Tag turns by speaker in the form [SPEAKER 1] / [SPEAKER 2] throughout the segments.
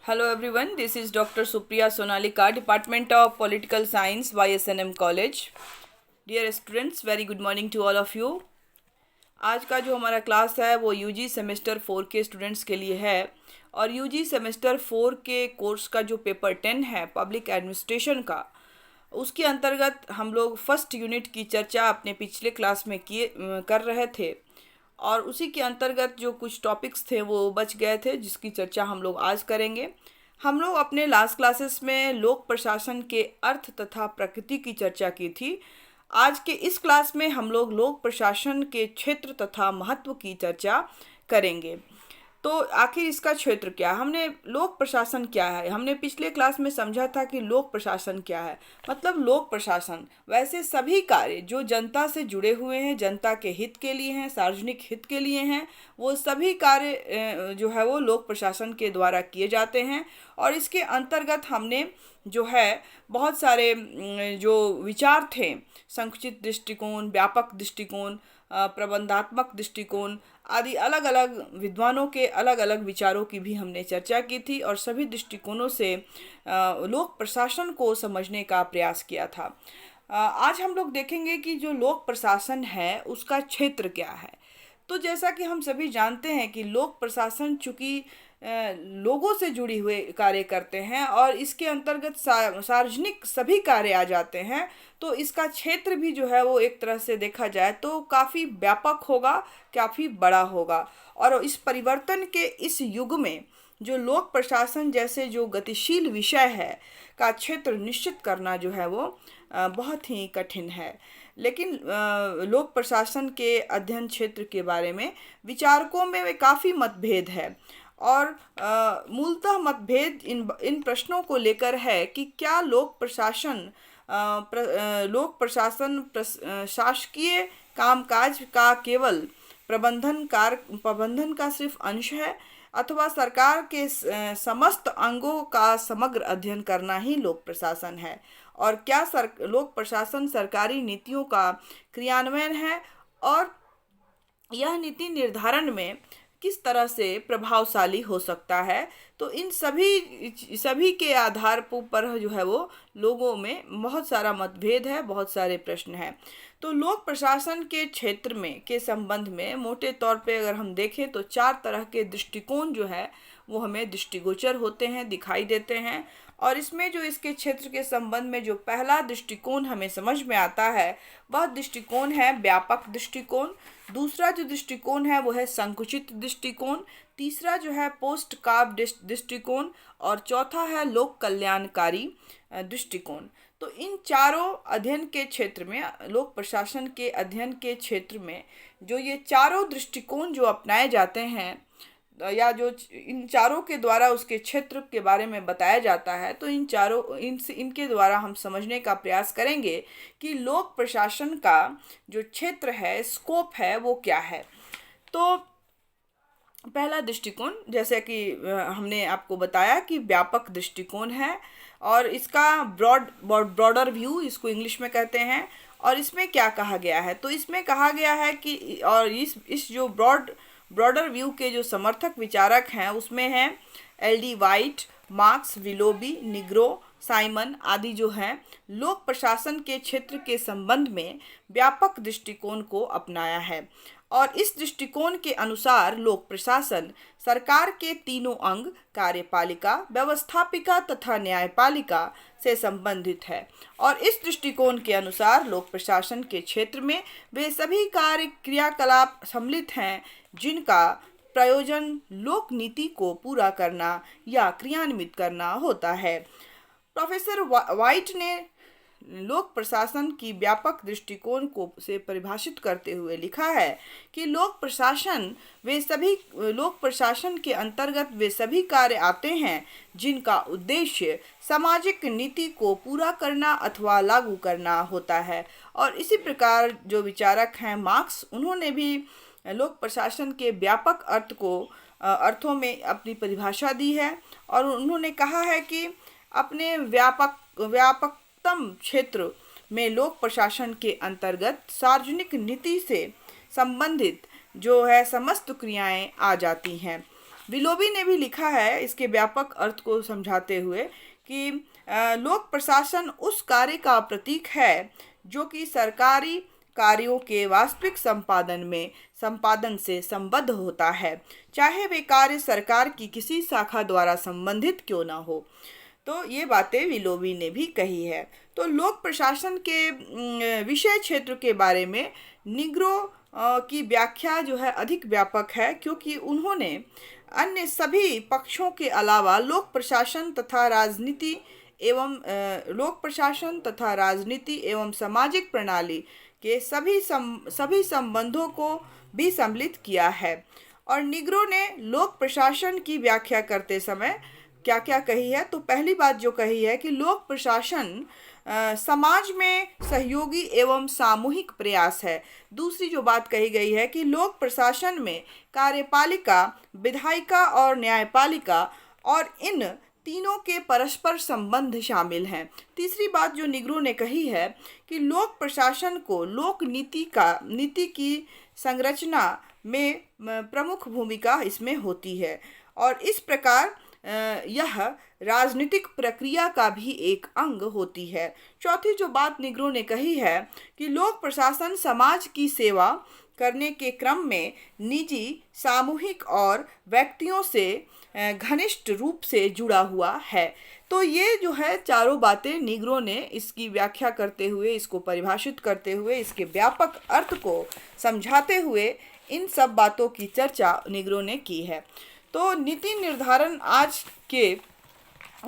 [SPEAKER 1] Hello everyone, this is Dr. Supriya Sonalika, Department of Political Science, YSNM College. Dear students, very good morning to all of you. आज का जो हमारा class है वो UG semester 4 के students के लिए है और यूजी सेमेस्टर 4 के कोर्स का जो पेपर 10 है पब्लिक एडमिनिस्ट्रेशन का, उसके अंतर्गत हम लोग फर्स्ट यूनिट की चर्चा अपने पिछले क्लास में कर रहे थे और उसी के अंतर्गत जो कुछ टॉपिक्स थे वो बच गए थे जिसकी चर्चा हम लोग आज करेंगे। हम लोग अपने लास्ट क्लासेस में लोक प्रशासन के अर्थ तथा प्रकृति की चर्चा की थी। आज के इस क्लास में हम लोग लोक प्रशासन के क्षेत्र तथा महत्व की चर्चा करेंगे। तो आखिर इसका क्षेत्र क्या है, हमने लोक प्रशासन क्या है, हमने पिछले क्लास में समझा था कि लोक प्रशासन क्या है। मतलब लोक प्रशासन वैसे सभी कार्य जो जनता से जुड़े हुए हैं, जनता के हित के लिए हैं, सार्वजनिक हित के लिए हैं, वो सभी कार्य जो है वो लोक प्रशासन के द्वारा किए जाते हैं। और इसके अंतर्गत हमने जो है बहुत सारे जो विचार थे, संकुचित दृष्टिकोण, व्यापक दृष्टिकोण, प्रबंधात्मक दृष्टिकोण आदि अलग अलग विद्वानों के अलग अलग विचारों की भी हमने चर्चा की थी और सभी दृष्टिकोणों से लोक प्रशासन को समझने का प्रयास किया था। आज हम लोग देखेंगे कि जो लोक प्रशासन है उसका क्षेत्र क्या है। तो जैसा कि हम सभी जानते हैं कि लोक प्रशासन चूँकि लोगों से जुड़ी हुए कार्य करते हैं और इसके अंतर्गत सार्वजनिक सभी कार्य आ जाते हैं, तो इसका क्षेत्र भी जो है वो एक तरह से देखा जाए तो काफ़ी व्यापक होगा, काफ़ी बड़ा होगा। और इस परिवर्तन के इस युग में जो लोक प्रशासन जैसे जो गतिशील विषय है का क्षेत्र निश्चित करना जो है वो बहुत ही कठिन है। लेकिन लोक प्रशासन के अध्ययन क्षेत्र के बारे में विचारकों में काफ़ी मतभेद है और मूलतः मतभेद इन प्रश्नों को लेकर है कि क्या लोक प्रशासन शासकीय कामकाज का केवल प्रबंधन का सिर्फ अंश है अथवा सरकार के समस्त अंगों का समग्र अध्ययन करना ही लोक प्रशासन है, और क्या लोक प्रशासन सरकारी नीतियों का क्रियान्वयन है और यह नीति निर्धारण में किस तरह से प्रभावशाली हो सकता है। तो इन सभी के आधार पर जो है वो लोगों में बहुत सारा मतभेद है, बहुत सारे प्रश्न हैं। तो लोक प्रशासन के क्षेत्र में के संबंध में मोटे तौर पे अगर हम देखें तो 4 तरह के दृष्टिकोण जो है वो हमें दृष्टिगोचर होते हैं, दिखाई देते हैं। और इसमें जो इसके क्षेत्र के संबंध में जो पहला दृष्टिकोण हमें समझ में आता है वह दृष्टिकोण है व्यापक दृष्टिकोण। दूसरा जो दृष्टिकोण है वो है संकुचित दृष्टिकोण। तीसरा जो है पोस्ट कार्व दृष्टिकोण और चौथा है लोक कल्याणकारी दृष्टिकोण। तो इन चारों अध्ययन के क्षेत्र में, लोक प्रशासन के अध्ययन के क्षेत्र में जो ये चारों दृष्टिकोण जो अपनाए जाते हैं या जो इन चारों के द्वारा उसके क्षेत्र के बारे में बताया जाता है, तो इनके द्वारा हम समझने का प्रयास करेंगे कि लोक प्रशासन का जो क्षेत्र है, स्कोप है, वो क्या है। तो पहला दृष्टिकोण जैसे कि हमने आपको बताया कि व्यापक दृष्टिकोण है और इसका ब्रॉडर व्यू इसको इंग्लिश में कहते हैं। और इसमें क्या कहा गया है, तो इसमें कहा गया है कि और इस जो ब्रॉडर व्यू के जो समर्थक विचारक हैं उसमें हैं LD. White, marks, Willoughby, Negro, Simon आदि जो हैं लोक प्रशासन के क्षेत्र के संबंध में व्यापक दृष्टिकोण को अपनाया है। और इस दृष्टिकोण के अनुसार लोक प्रशासन सरकार के तीनों अंग कार्यपालिका, व्यवस्थापिका तथा न्यायपालिका से संबंधित है। और इस दृष्टिकोण के अनुसार लोक प्रशासन के क्षेत्र में वे सभी कार्य क्रियाकलाप सम्मिलित हैं जिनका प्रयोजन लोक नीति को पूरा करना या क्रियान्वित करना होता है। प्रोफेसर वाइट ने लोक प्रशासन की व्यापक दृष्टिकोण को से परिभाषित करते हुए लिखा है कि लोक प्रशासन के अंतर्गत वे सभी कार्य आते हैं जिनका उद्देश्य सामाजिक नीति को पूरा करना अथवा लागू करना होता है। और इसी प्रकार जो विचारक हैं मार्क्स, उन्होंने भी लोक प्रशासन के व्यापक अर्थों में अपनी परिभाषा दी है और उन्होंने कहा है कि अपने व्यापकतम क्षेत्र में लोक प्रशासन के अंतर्गत सार्वजनिक नीति से संबंधित जो है समस्त क्रियाएं आ जाती हैं। विलोबी ने भी लिखा है इसके व्यापक अर्थ को समझाते हुए कि लोक प्रशासन उस कार्य का प्रतीक है जो कि सरकारी कार्यों के वास्तविक संपादन से संबद्ध होता है, चाहे वे कार्य सरकार की किसी शाखा द्वारा संबंधित क्यों ना हो। तो ये बातें विलोबी ने भी कही है। तो लोक प्रशासन के विषय क्षेत्र के बारे में निग्रो की व्याख्या जो है अधिक व्यापक है, क्योंकि उन्होंने अन्य सभी पक्षों के अलावा लोक प्रशासन तथा राजनीति एवं सामाजिक प्रणाली के सभी संबंधों को भी सम्मिलित किया है। और निग्रो ने लोक प्रशासन की व्याख्या करते समय क्या क्या कही है, तो पहली बात जो कही है कि लोक प्रशासन समाज में सहयोगी एवं सामूहिक प्रयास है। दूसरी जो बात कही गई है कि लोक प्रशासन में कार्यपालिका, विधायिका और न्यायपालिका और इन तीनों के परस्पर संबंध शामिल हैं। तीसरी बात जो निग्रो ने कही है कि लोक प्रशासन को लोक नीति की संरचना में प्रमुख भूमिका इसमें होती है और इस प्रकार यह राजनीतिक प्रक्रिया का भी एक अंग होती है। चौथी जो बात निग्रो ने कही है कि लोक प्रशासन समाज की सेवा करने के क्रम में निजी, सामूहिक और व्यक्तियों से घनिष्ठ रूप से जुड़ा हुआ है। तो ये जो है चारों बातें निग्रो ने इसकी व्याख्या करते हुए, इसको परिभाषित करते हुए, इसके व्यापक अर्थ को समझाते हुए इन सब बातों की चर्चा निग्रो ने की है। तो नीति निर्धारण आज के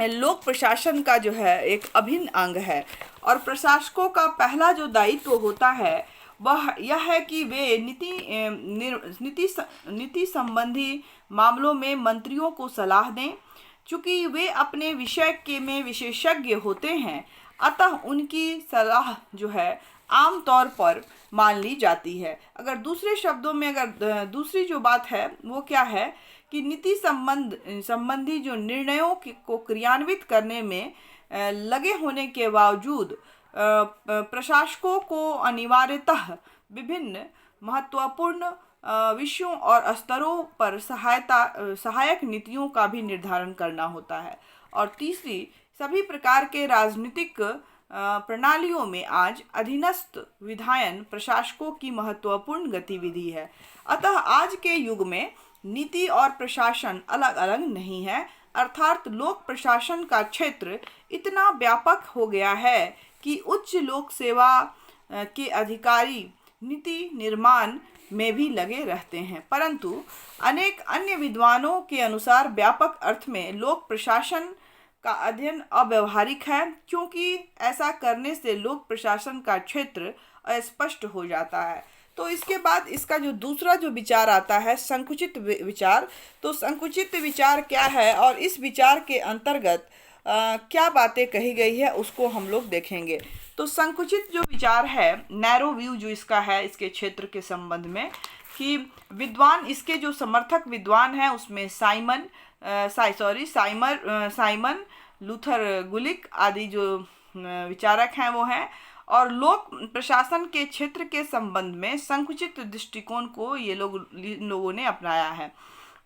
[SPEAKER 1] लोक प्रशासन का जो है एक अभिन्न अंग है और प्रशासकों का पहला जो दायित्व होता है वह यह है कि वे नीति संबंधी मामलों में मंत्रियों को सलाह दें। चूँकि वे अपने विषय में विशेषज्ञ होते हैं, अतः उनकी सलाह जो है आम तौर पर मान ली जाती है। अगर दूसरे शब्दों में दूसरी जो बात है वो क्या है कि नीति संबंधी जो निर्णयों को क्रियान्वित करने में लगे होने के बावजूद प्रशासकों को अनिवार्यतः विभिन्न महत्वपूर्ण विषयों और स्तरों पर सहायक नीतियों का भी निर्धारण करना होता है। और तीसरी, सभी प्रकार के राजनीतिक प्रणालियों में आज अधीनस्थ विधायन प्रशासकों की महत्वपूर्ण गतिविधि है। अतः आज के युग में नीति और प्रशासन अलग अलग नहीं है, अर्थात लोक प्रशासन का क्षेत्र इतना व्यापक हो गया है कि उच्च लोक सेवा के अधिकारी नीति निर्माण में भी लगे रहते हैं। परंतु अनेक अन्य विद्वानों के अनुसार व्यापक अर्थ में लोक प्रशासन का अध्ययन अव्यावहारिक है, क्योंकि ऐसा करने से लोक प्रशासन का क्षेत्र अस्पष्ट हो जाता है। तो इसके बाद इसका जो दूसरा जो विचार आता है संकुचित विचार। तो संकुचित विचार क्या है और इस विचार के अंतर्गत क्या बातें कही गई है उसको हम लोग देखेंगे। तो संकुचित जो विचार है, नैरो व्यू जो इसका है इसके क्षेत्र के संबंध में, कि विद्वान, इसके जो समर्थक विद्वान हैं उसमें साइमन, लूथर गुलिक आदि जो विचारक हैं वो हैं। और लोक प्रशासन के क्षेत्र के संबंध में संकुचित दृष्टिकोण को लोगों ने अपनाया है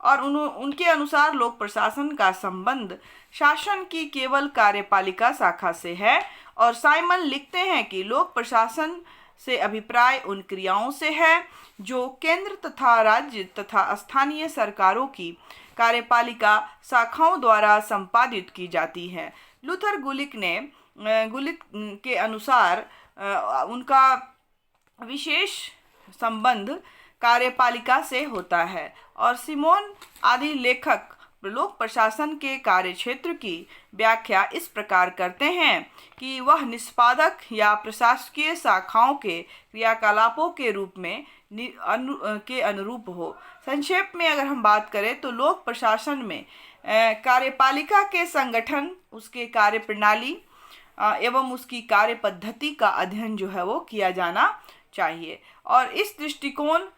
[SPEAKER 1] और उनके अनुसार लोक प्रशासन का संबंध शासन की केवल कार्यपालिका शाखा से है। और साइमन लिखते हैं कि लोक प्रशासन से अभिप्राय उन क्रियाओं से है जो केंद्र तथा राज्य तथा स्थानीय सरकारों की कार्यपालिका शाखाओं द्वारा संपादित की जाती है। लूथर गुलिक के अनुसार उनका विशेष संबंध कार्यपालिका से होता है। और सिमोन आदि लेखक लोक प्रशासन के कार्य क्षेत्र की व्याख्या इस प्रकार करते हैं कि वह निष्पादक या प्रशासकीय शाखाओं के क्रियाकलापों के रूप में के अनुरूप हो। संक्षेप में अगर हम बात करें तो लोक प्रशासन में कार्यपालिका के संगठन, उसके कार्य प्रणाली एवं उसकी कार्य पद्धति का अध्ययन जो है वो किया जाना चाहिए। और इस दृष्टिकोण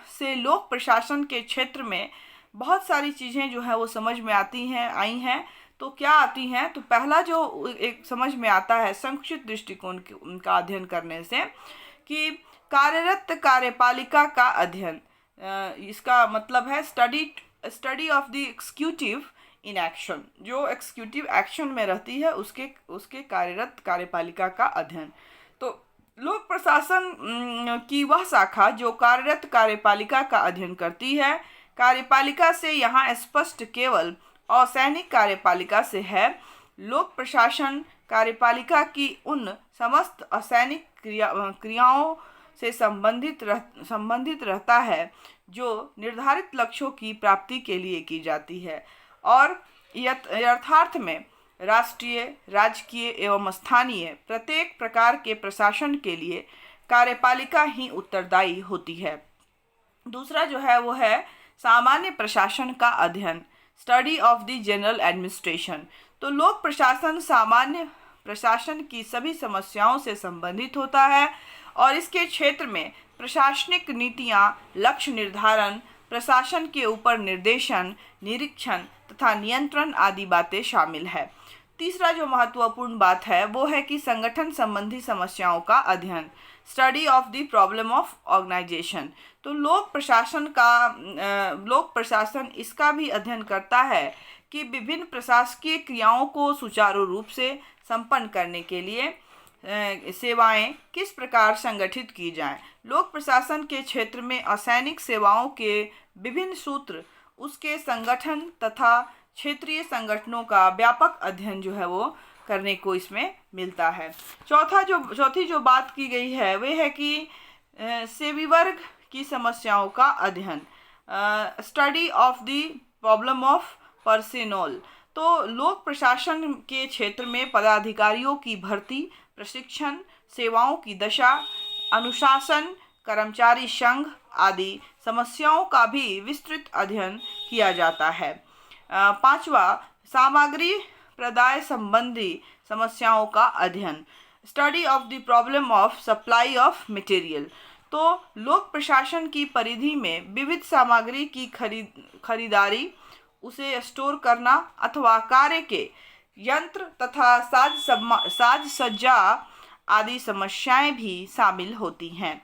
[SPEAKER 1] से लोक प्रशासन के क्षेत्र में बहुत सारी चीज़ें जो है वो समझ में आई हैं। तो क्या आती हैं? तो पहला जो एक समझ में आता है संकुचित दृष्टिकोण का अध्ययन करने से, कि कार्यरत कार्यपालिका का अध्ययन, इसका मतलब है study study of the executive in action, जो एग्जीक्यूटिव एक्शन में रहती है उसके कार्यरत कार्यपालिका का अध्ययन। तो लोक प्रशासन की वह शाखा जो कार्यरत कार्यपालिका का अध्ययन करती है। कार्यपालिका से यहाँ स्पष्ट केवल असैनिक कार्यपालिका से है। लोक प्रशासन कार्यपालिका की उन समस्त असैनिक क्रियाओं से संबंधित रहता है जो निर्धारित लक्ष्यों की प्राप्ति के लिए की जाती है और यथार्थ में राष्ट्रीय, राजकीय एवं स्थानीय प्रत्येक प्रकार के प्रशासन के लिए कार्यपालिका ही उत्तरदायी होती है। दूसरा जो है वो है सामान्य प्रशासन का अध्ययन, study of the general administration. तो लोक प्रशासन सामान्य प्रशासन की सभी समस्याओं से संबंधित होता है और इसके क्षेत्र में प्रशासनिक नीतियां, लक्ष्य निर्धारण, प्रशासन के ऊपर निर्देशन, निरीक्षण तथा नियंत्रण आदि बातें शामिल है। तीसरा जो महत्वपूर्ण बात है वो है कि संगठन संबंधी समस्याओं का अध्ययन, study of the problem of organisation. तो लोक प्रशासन इसका भी अध्ययन करता है कि विभिन्न प्रशासकीय क्रियाओं को सुचारू रूप से संपन्न करने के लिए सेवाएं किस प्रकार संगठित की जाएं। लोक प्रशासन के क्षेत्र में असैनिक सेवाओं के विभिन्न सूत्र, उसके संगठन तथा क्षेत्रीय संगठनों का व्यापक अध्ययन जो है वो करने को इसमें मिलता है। चौथी जो बात की गई है वे है कि सेवी वर्ग की समस्याओं का अध्ययन, study of the problem of personnel. तो लोक प्रशासन के क्षेत्र में पदाधिकारियों की भर्ती, प्रशिक्षण, सेवाओं की दशा, अनुशासन, कर्मचारी संघ आदि समस्याओं का भी विस्तृत अध्ययन किया जाता है। पांचवा, सामग्री प्रदाय संबंधी समस्याओं का अध्ययन, study of the problem of supply of material. तो लोक प्रशासन की परिधि में विविध सामग्री की खरीदारी, उसे स्टोर करना अथवा कार्य के यंत्र तथा साज सज्जा आदि समस्याएं भी शामिल होती हैं।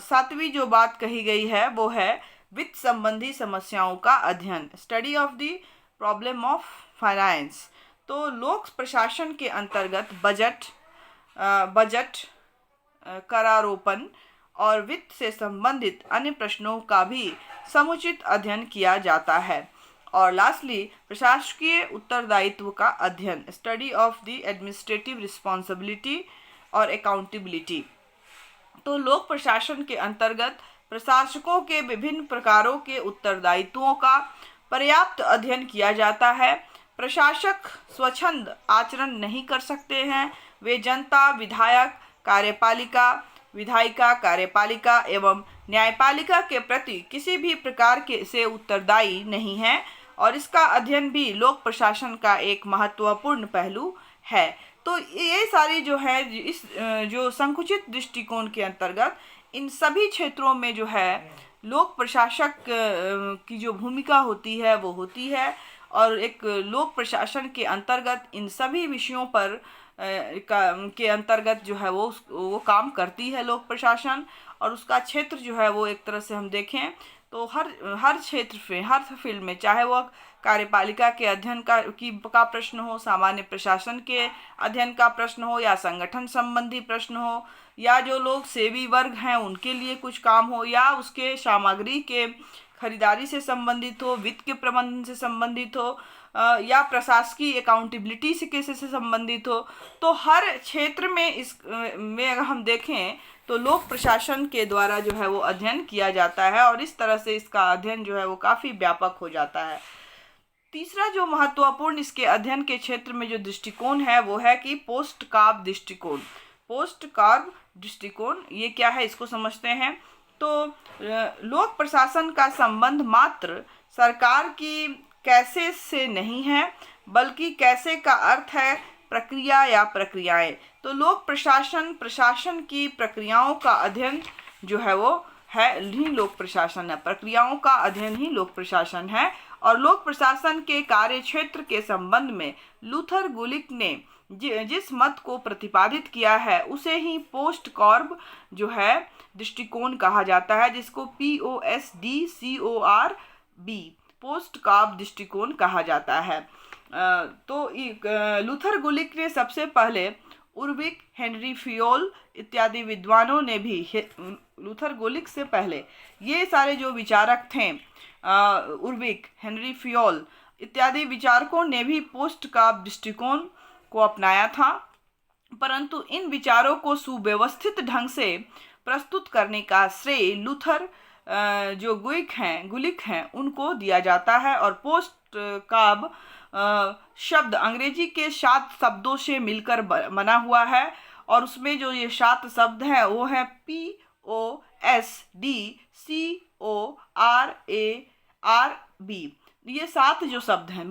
[SPEAKER 1] सातवीं जो बात कही गई है वो है वित्त संबंधी समस्याओं का अध्ययन, study of the problem of finance. तो लोक प्रशासन के अंतर्गत बजट, करारोपण और वित्त से संबंधित अन्य प्रश्नों का भी समुचित अध्ययन किया जाता है। और लास्टली प्रशासकीय उत्तरदायित्व का अध्ययन, study of the administrative responsibility और अकाउंटेबिलिटी। तो लोक प्रशासन के अंतर्गत प्रशासकों के विभिन्न प्रकारों के उत्तरदायित्वों का पर्याप्त अध्ययन किया जाता है। प्रशासक स्वच्छंद आचरण नहीं कर सकते हैं। वे जनता, विधायक, विधायिका, कार्यपालिका एवं न्यायपालिका के प्रति किसी भी प्रकार से उत्तरदायी नहीं है और इसका अध्ययन भी लोक प्रशासन का एक महत्वपूर्ण पहलू है। तो ये सारी जो है इस जो संकुचित दृष्टिकोण के अंतर्गत इन सभी क्षेत्रों में जो है लोक प्रशासक की जो भूमिका होती है वो होती है और एक लोक प्रशासन के अंतर्गत इन सभी विषयों पर के अंतर्गत जो है वो काम करती है लोक प्रशासन। और उसका क्षेत्र जो है वो एक तरह से हम देखें तो हर क्षेत्र में, हर फील्ड में, चाहे वो कार्यपालिका के अध्ययन का प्रश्न हो, सामान्य प्रशासन के अध्ययन का प्रश्न हो या संगठन संबंधी प्रश्न हो या जो लोग सेवी वर्ग हैं उनके लिए कुछ काम हो या उसके सामग्री के खरीदारी से संबंधित हो, वित्त के प्रबंधन से संबंधित हो या प्रशासकीय अकाउंटेबिलिटी से संबंधित हो। तो हर क्षेत्र में में अगर हम देखें तो लोक प्रशासन के द्वारा जो है वो अध्ययन किया जाता है और इस तरह से इसका अध्ययन जो है वो काफ़ी व्यापक हो जाता है। तीसरा जो महत्वपूर्ण इसके अध्ययन के क्षेत्र में जो दृष्टिकोण है वो है कि पोस्ट कार्ब दृष्टिकोण। पोस्ट कार्ब दृष्टिकोण ये क्या है इसको समझते हैं। तो लोक प्रशासन का संबंध मात्र सरकार की कैसे से नहीं है बल्कि कैसे का अर्थ है प्रक्रिया या प्रक्रियाएं। तो लोक प्रशासन की प्रक्रियाओं का अध्ययन जो है वो है ही लोक प्रशासन है। प्रक्रियाओं का अध्ययन ही लोक प्रशासन है। और लोक प्रशासन के कार्य क्षेत्र के संबंध में लूथर गुलिक ने जिस मत को प्रतिपादित किया है उसे ही पोस्ट कार्ब जो है दृष्टिकोण कहा जाता है, जिसको POSTCORB पोस्ट काब दृष्टिकोण कहा जाता है। तो लूथर गुलिक ने सबसे पहले उर्बिक, हेनरी फियोल इत्यादि विद्वानों ने भी लूथर गुलिक से पहले ये सारे जो विचारक थे, उर्बिक, हेनरी फियोल इत्यादि विचारकों ने भी पोस्ट काब दृष्टिकोण को अपनाया था, परंतु इन विचारों को सुव्यवस्थित ढंग से प्रस्तुत करने का श्रेय लूथर जो गुलिक हैं उनको दिया जाता है। और पोस्ट काब शब्द अंग्रेजी के 7 शब्दों से मिलकर बना हुआ है, और उसमें जो ये 7 शब्द हैं वो है POSDCORARB। ये 7 जो शब्द हैं,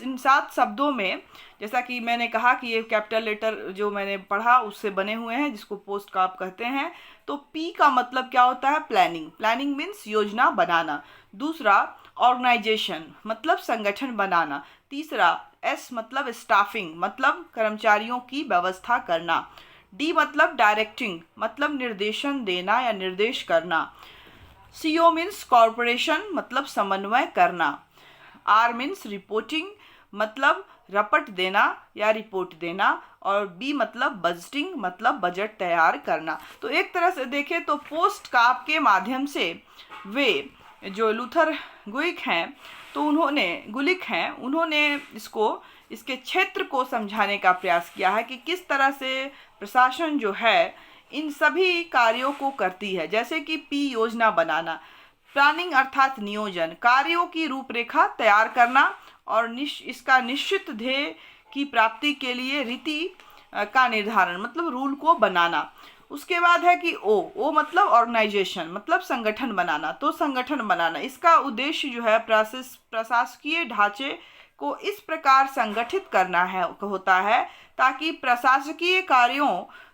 [SPEAKER 1] इन 7 शब्दों में, जैसा कि मैंने कहा कि ये कैपिटल लेटर जो मैंने पढ़ा उससे बने हुए हैं, जिसको पोस्ट काब कहते हैं। तो P का मतलब क्या होता है? प्लानिंग। प्लानिंग मीन्स योजना बनाना। दूसरा ऑर्गेनाइजेशन मतलब संगठन बनाना। तीसरा S मतलब स्टाफिंग मतलब कर्मचारियों की व्यवस्था करना। D मतलब डायरेक्टिंग मतलब निर्देशन देना या निर्देश करना। CO मीन्स कॉर्पोरेशन मतलब समन्वय करना। R मीन्स रिपोर्टिंग मतलब रपट देना या रिपोर्ट देना। और B मतलब बजटिंग मतलब बजट तैयार करना। तो एक तरह से देखें तो पोस्ट काब के माध्यम से वे जो लूथर गुलिक हैं तो उन्होंने इसके क्षेत्र को समझाने का प्रयास किया है कि किस तरह से प्रशासन जो है इन सभी कार्यों को करती है। जैसे कि P योजना बनाना, प्लानिंग अर्थात नियोजन, कार्यों की रूपरेखा तैयार करना और इसका निश्चित ध्येय की प्राप्ति के लिए रीति का निर्धारण मतलब रूल को बनाना। उसके बाद है कि O मतलब ऑर्गेनाइजेशन मतलब संगठन बनाना। तो संगठन बनाना, इसका उद्देश्य जो है प्रशासकीय ढांचे को इस प्रकार संगठित करना होता है ताकि प्रशासकीय कार्यों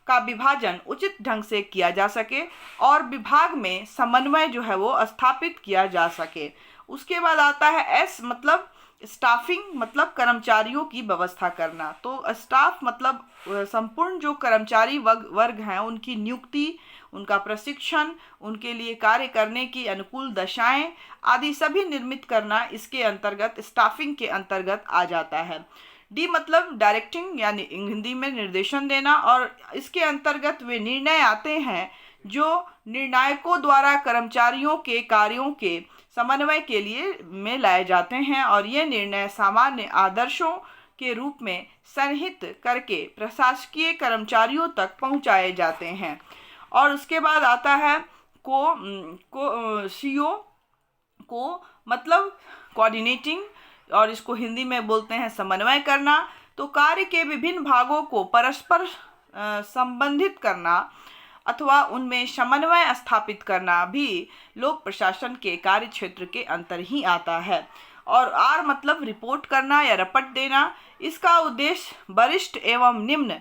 [SPEAKER 1] का विभाजन उचित ढंग से किया जा सके और विभाग में समन्वय जो है वो स्थापित किया जा सके। उसके बाद आता है S मतलब स्टाफिंग मतलब कर्मचारियों की व्यवस्था करना। तो स्टाफ मतलब संपूर्ण जो कर्मचारी वर्ग हैं उनकी नियुक्ति, उनका प्रशिक्षण, उनके लिए कार्य करने की अनुकूल दशाएं आदि सभी निर्मित करना इसके अंतर्गत स्टाफिंग के अंतर्गत आ जाता है। D मतलब डायरेक्टिंग यानी हिंदी में निर्देशन देना, और इसके अंतर्गत वे निर्णय आते हैं जो निर्णायकों द्वारा कर्मचारियों के कार्यों के समन्वय के लिए में लाए जाते हैं, और ये निर्णय सामान्य आदर्शों के रूप में सन्निहित करके प्रशासकीय कर्मचारियों तक पहुंचाए जाते हैं। और उसके बाद आता है CO को मतलब कोऑर्डिनेटिंग, और इसको हिंदी में बोलते हैं समन्वय करना। तो कार्य के विभिन्न भागों को परस्पर संबंधित करना अथवा उनमें समन्वय स्थापित करना भी लोक प्रशासन के कार्य क्षेत्र के अंतर ही आता है। और R मतलब रिपोर्ट करना या रपट देना। इसका उद्देश्य वरिष्ठ एवं निम्न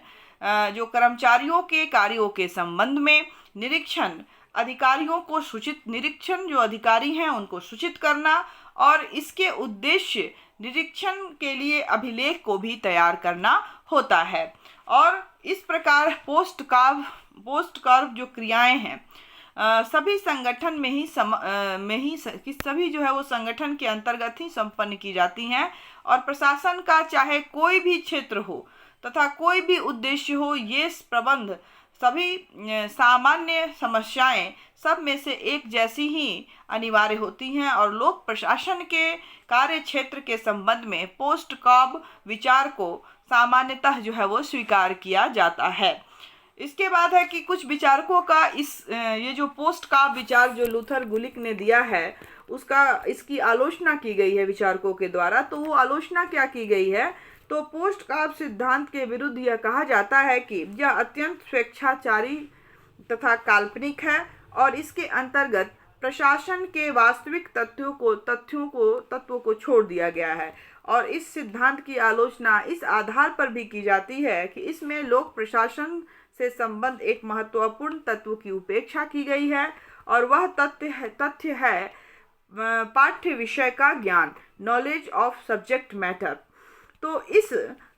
[SPEAKER 1] जो कर्मचारियों के कार्यों के संबंध में निरीक्षण जो अधिकारी हैं उनको सूचित करना, और इसके उद्देश्य निरीक्षण के लिए अभिलेख को भी तैयार करना होता है। और इस प्रकार पोस्ट काब जो क्रियाएं हैं सभी संगठन सभी जो है वो संगठन के अंतर्गत ही संपन्न की जाती हैं, और प्रशासन का चाहे कोई भी क्षेत्र हो तथा कोई भी उद्देश्य हो, ये प्रबंध सभी सामान्य समस्याएं सब में से एक जैसी ही अनिवार्य होती हैं। और लोक प्रशासन के कार्य क्षेत्र के संबंध में पोस्ट काब विचार को सामान्यतः जो है वो स्वीकार किया जाता है। इसके बाद है कि कुछ विचारकों का ये जो पोस्ट काब विचार जो लूथर गुलिक ने दिया है इसकी आलोचना की गई है विचारकों के द्वारा। तो वो आलोचना क्या की गई है? तो पोस्ट काब सिद्धांत के विरुद्ध यह कहा जाता है कि यह अत्यंत स्वेच्छाचारी तथा काल्पनिक है और इसके अंतर्गत प्रशासन के वास्तविक तत्वों को छोड़ दिया गया है। और इस सिद्धांत की आलोचना इस आधार पर भी की जाती है कि इसमें लोक प्रशासन से संबंध एक महत्वपूर्ण तत्व की उपेक्षा की गई है, और वह तथ्य है पाठ्य विषय का ज्ञान, नॉलेज ऑफ सब्जेक्ट मैटर। तो इस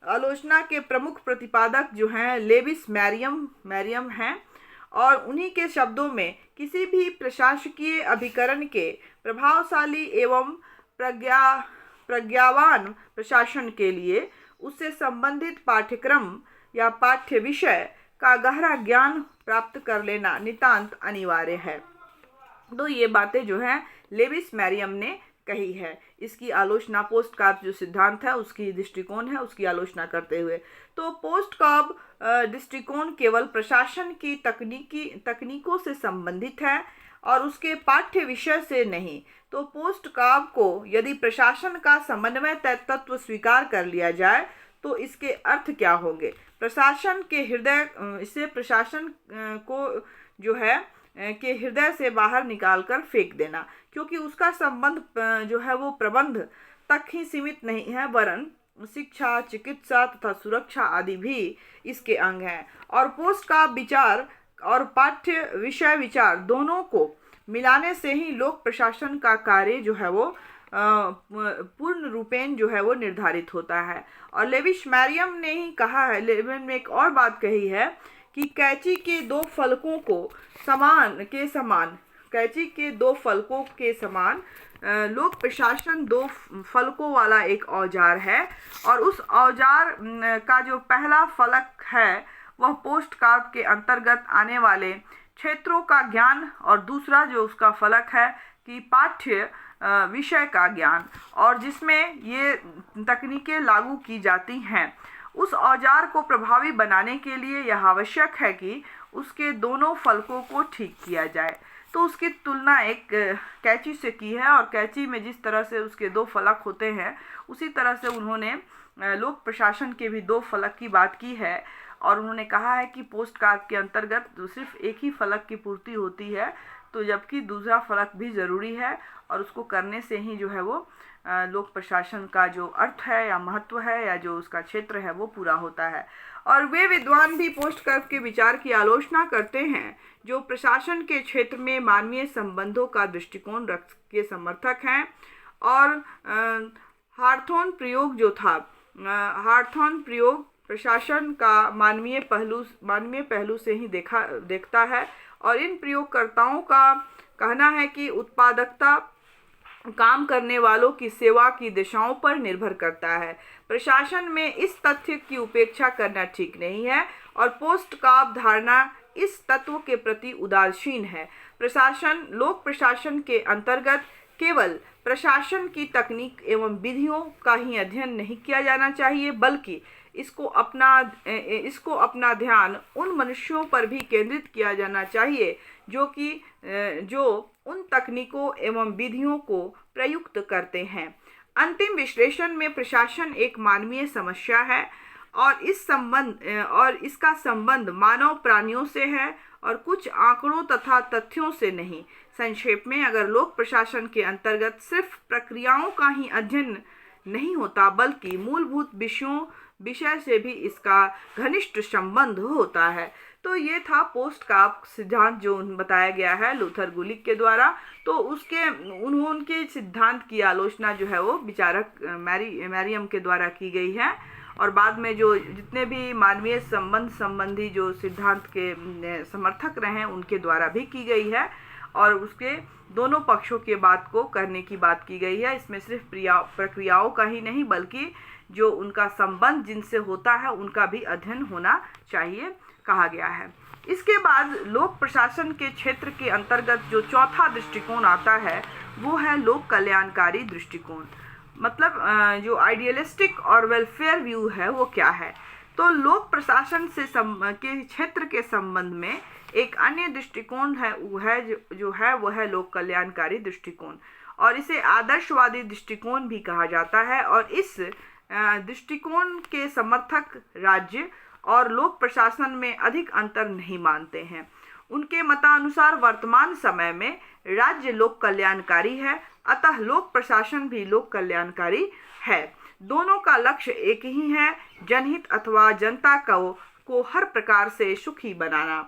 [SPEAKER 1] आलोचना के प्रमुख प्रतिपादक जो हैं लेविस मैरियम हैं, और उन्हीं के शब्दों में किसी भी प्रशासकीय अभिकरण के प्रभावशाली एवं प्रज्ञावान प्रशासन के लिए उससे संबंधित पाठ्यक्रम या पाठ्य विषय का गहरा ज्ञान प्राप्त कर लेना नितांत अनिवार्य है। तो ये बातें जो है लेविस मैरियम ने कही है। इसकी आलोचना पोस्ट कार्प जो सिद्धांत है उसकी दृष्टिकोण है उसकी आलोचना करते हुए। तो पोस्ट कार्प दृष्टिकोण केवल प्रशासन की तकनीकों से संबंधित है और उसके पाठ्य विषय से नहीं। तो पोस्ट कार्प को यदि प्रशासन का समन्वय तत्व स्वीकार कर लिया जाए तो इसके अर्थ क्या होंगे? प्रशासन के हृदय इसे प्रशासन को जो है के हृदय से बाहर निकालकर फेंक देना, क्योंकि उसका संबंध जो है वो प्रबंध तक ही सीमित नहीं है, वरन शिक्षा, चिकित्सा तथा सुरक्षा आदि भी इसके अंग हैं। और पोस्ट का विचार और पाठ्य विषय विचार दोनों को मिलाने से ही लोक प्रशासन का कार्य जो है वो पूर्ण रूपेण जो है वो निर्धारित होता है। और लेविस मैरियम ने ही कहा है, लेविन में एक और बात कही है कि कैंची के दो फलकों के समान लोक प्रशासन दो फलकों वाला एक औजार है और उस औजार का जो पहला फलक है वह पोस्ट कार्प के अंतर्गत आने वाले क्षेत्रों का ज्ञान और दूसरा जो उसका फलक है कि पाठ्य विषय का ज्ञान और जिसमें ये तकनीकें लागू की जाती हैं। उस औजार को प्रभावी बनाने के लिए यह आवश्यक है कि उसके दोनों फलकों को ठीक किया जाए। तो उसकी तुलना एक कैंची से की है और कैंची में जिस तरह से उसके दो फलक होते हैं उसी तरह से उन्होंने लोक प्रशासन के भी दो फलक की बात की है। और उन्होंने कहा है कि पोस्ट कार्प के अंतर्गत सिर्फ एक ही फलक की पूर्ति होती है, तो जबकि दूसरा फलक भी ज़रूरी है और उसको करने से ही जो है वो लोक प्रशासन का जो अर्थ है या महत्व है या जो उसका क्षेत्र है वो पूरा होता है। और वे विद्वान भी पोस्ट कार्प के विचार की आलोचना करते हैं जो प्रशासन के क्षेत्र में मानवीय संबंधों का दृष्टिकोण रख के समर्थक हैं। और हार्थोन प्रयोग जो था, हार्थोन प्रयोग प्रशासन का मानवीय पहलू से ही देखता है और इन प्रयोगकर्ताओं का कहना है कि उत्पादकता काम करने वालों की सेवा की दिशाओं पर निर्भर करता है। प्रशासन में इस तथ्य की उपेक्षा करना ठीक नहीं है और पोस्ट कार्प धारणा इस तत्व के प्रति उदासीन है। प्रशासन लोक प्रशासन के अंतर्गत केवल प्रशासन की तकनीक एवं विधियों का ही अध्ययन नहीं किया जाना चाहिए, बल्कि इसको अपना ध्यान उन मनुष्यों पर भी केंद्रित किया जाना चाहिए जो उन तकनीकों एवं विधियों को प्रयुक्त करते हैं। अंतिम विश्लेषण में प्रशासन एक मानवीय समस्या है और इसका संबंध मानव प्राणियों से है और कुछ आंकड़ों तथा तथ्यों से नहीं। संक्षेप में, अगर लोक प्रशासन के अंतर्गत सिर्फ प्रक्रियाओं का ही अध्ययन नहीं होता बल्कि मूलभूत विषय से भी इसका घनिष्ठ संबंध होता है। तो ये था पोस्ट कार्प सिद्धांत जो बताया गया है लूथर गुलिक के द्वारा। तो उनके सिद्धांत की आलोचना जो है वो विचारक मैरियम के द्वारा की गई है और बाद में जो जितने भी मानवीय संबंधी जो सिद्धांत के समर्थक रहे उनके द्वारा भी की गई है और उसके दोनों पक्षों के बात को करने की बात की गई है। इसमें सिर्फ प्रक्रियाओं का ही नहीं बल्कि जो उनका संबंध जिनसे होता है उनका भी अध्ययन होना चाहिए कहा गया है। इसके बाद लोक प्रशासन के क्षेत्र के अंतर्गत जो चौथा दृष्टिकोण आता है वो है लोक कल्याणकारी दृष्टिकोण। मतलब जो आइडियलिस्टिक और वेलफेयर व्यू है वो क्या है? तो लोक प्रशासन से के क्षेत्र के संबंध में एक अन्य दृष्टिकोण है वो है लोक कल्याणकारी दृष्टिकोण और इसे आदर्शवादी दृष्टिकोण भी कहा जाता है। और इस दृष्टिकोण के समर्थक राज्य और लोक प्रशासन में अधिक अंतर नहीं मानते हैं। उनके मतानुसार वर्तमान समय में राज्य लोक कल्याणकारी है, अतः लोक प्रशासन भी लोक कल्याणकारी है। दोनों का लक्ष्य एक ही है, जनहित अथवा जनता को हर प्रकार से सुखी बनाना।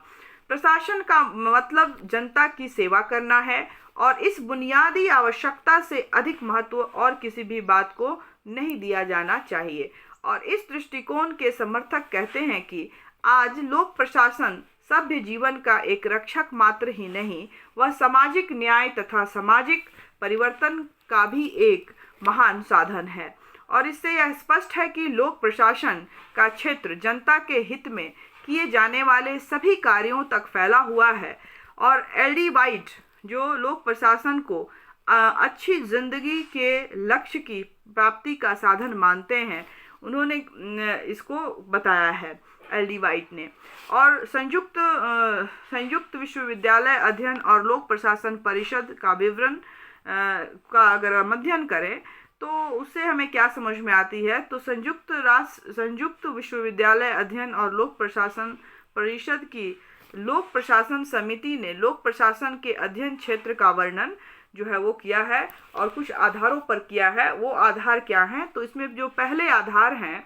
[SPEAKER 1] प्रशासन का मतलब जनता की सेवा करना है और इस बुनियादी आवश्यकता से अधिक महत्व और किसी भी बात को नहीं दिया जाना चाहिए। और इस दृष्टिकोण के समर्थक कहते हैं कि आज लोक प्रशासन सभ्य जीवन का एक रक्षक मात्र ही नहीं, वह सामाजिक न्याय तथा सामाजिक परिवर्तन का भी एक महान साधन है। और इससे यह स्पष्ट है कि लोक प्रशासन का क्षेत्र जनता के हित में किए जाने वाले सभी कार्यों तक फैला हुआ है। और एल.डी. वाइट, जो लोक प्रशासन को अच्छी जिंदगी के लक्ष्य की प्राप्ति का साधन मानते हैं, उन्होंने इसको बताया है, एल.डी. वाइट ने। और संयुक्त विश्वविद्यालय अध्ययन और लोक प्रशासन परिषद का विवरण का अगर हम अध्ययन करें तो उससे हमें क्या समझ में आती है, तो संयुक्त विश्वविद्यालय अध्ययन और लोक प्रशासन परिषद की लोक प्रशासन समिति ने लोक प्रशासन के अध्ययन क्षेत्र का वर्णन जो है वो किया है और कुछ आधारों पर किया है। वो आधार क्या हैं, तो इसमें जो पहले आधार हैं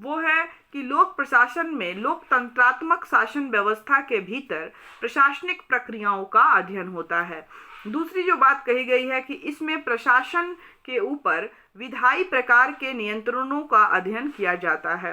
[SPEAKER 1] वो है कि लोक प्रशासन में लोकतंत्रात्मक शासन व्यवस्था के भीतर प्रशासनिक प्रक्रियाओं का अध्ययन होता है। दूसरी जो बात कही गई है कि इसमें प्रशासन के ऊपर विधायी प्रकार के नियंत्रणों का अध्ययन किया जाता है।